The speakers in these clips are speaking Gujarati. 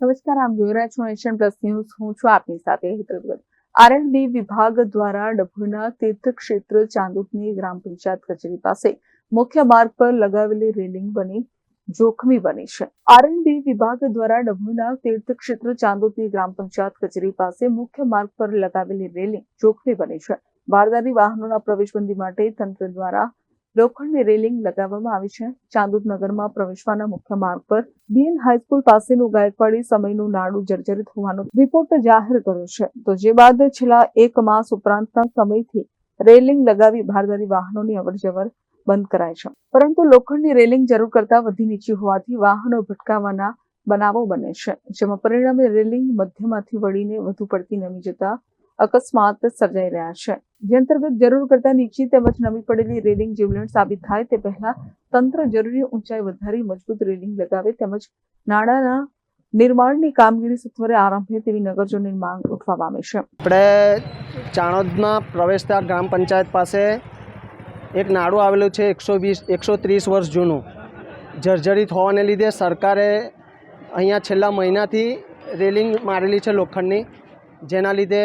નમસ્કાર, આપ જોઈ રહ્યા છો નેશન પ્લસ ન્યૂઝ. હું છું આપની સાથે હેતલ ભગત. આરએનબી વિભાગ દ્વારા ડભોઈના તીર્થક્ષેત્ર ચાંદોદની ગ્રામ પંચાયત કચેરી પાસે મુખ્ય માર્ગ પર લગાવેલી રેલિંગ બની જોખમી બની છે. આરએનબી વિભાગ દ્વારા ડભોઈના તીર્થક્ષેત્ર ચાંદોદની ગ્રામ પંચાયત કચેરી પાસે મુખ્ય માર્ગ પર લગાવેલી રેલિંગ જોખમી બની છે. બારદારી વાહનોના પ્રવેશબંધી માટે તંત્ર દ્વારા લોખંડની રેલિંગ લગાવવામાં આવી છે. ચાંદોદ નગરમાં પ્રવેશવાના મુખ્ય માર્ગ પર બીએન હાઈસ્કૂલ પાસેનું ગાયકવાડી સમયનું નાડું જર્જરિત હોવાનો રિપોર્ટ જાહેર કર્યો છે. તો જે બાદ છેલ્લા 1 માસ ઉપરાંતના સમયથી રેલિંગ લગાવી બારદારી વાહનોની અવરજવર બંધ કરાય છે. પરંતુ લોખંડની રેલિંગ જરૂર કરતા વધી નીચી હોવાથી વાહનો ભટકાવાના બનાવો બને છે, જેમાં પરિણામે રેલિંગ મધ્યમાંથી વળીને વધુ પડતી નમી જતા અકસ્માત સર્જાઈ રહ્યા છે. જે અંતર્ગત જરૂર કરતા નીચી તેમજ નમી પડેલી રેલિંગ જીવલેણ સાબિત થાય તે પહેલા તંત્ર જરૂરી ઊંચાઈ વધારી મજબૂત રેલિંગ લગાવે તેમજ નાણાંના નિર્માણની કામગીરી સત્વરે આરંભે તેવી નગરજનોની માંગ ઉઠવા પામી છે. આપણે ચાણોદમાં પ્રવેશતા ગ્રામ પંચાયત પાસે એક નાડું આવેલું છે 130 વર્ષ જૂનું. જર્જરિત હોવાને લીધે સરકારે અહીંયા છેલ્લા મહિનાથી રેલિંગ મારેલી છે લોખંડની, જેના લીધે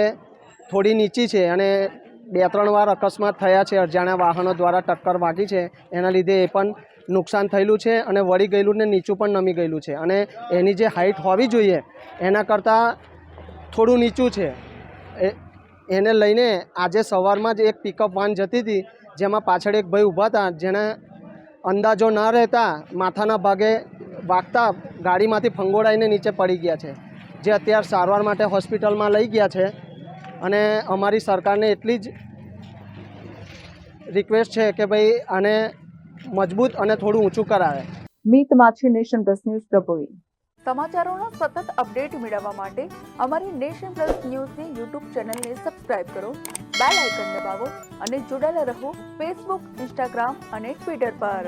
થોડી નીચી છે અને 2-3 વાર અકસ્માત થયા છે. અજાણ્યા વાહનો દ્વારા ટક્કર વાગી છે, એના લીધે એ પણ નુકસાન થયેલું છે અને વળી ગયેલું ને નીચું પણ નમી ગયેલું છે અને એની જે હાઇટ હોવી જોઈએ એના કરતાં થોડું નીચું છે. એને લઈને આજે સવારમાં જ એક પિકઅપ વાન જતી હતી, જેમાં પાછળ એક ભાઈ ઊભા હતા, જેને અંદાજો ન રહેતા માથાના ભાગે વાગતા ગાડીમાંથી ફંગોળાઈને નીચે પડી ગયા છે, જે અત્યારે સારવાર માટે હોસ્પિટલમાં લઈ ગયા છે. અને અમારી સરકારને એટલી જ રિક્વેસ્ટ છે કે ભાઈ આને મજબૂત અને થોડું ઊંચું કરાવે. મીત માછી, નેશન પ્લસ ન્યૂઝ, ડભોઈ. સમાચારોનો સતત અપડેટ મેળવવા માટે અમારી નેશન પ્લસ ન્યૂઝની યુટ્યુબ ચેનલને સબસ્ક્રાઇબ કરો, બેલ આઇકન દબાવો અને જોડાયેલા રહો ફેસબુક, ઇન્સ્ટાગ્રામ અને ટ્વિટર પર.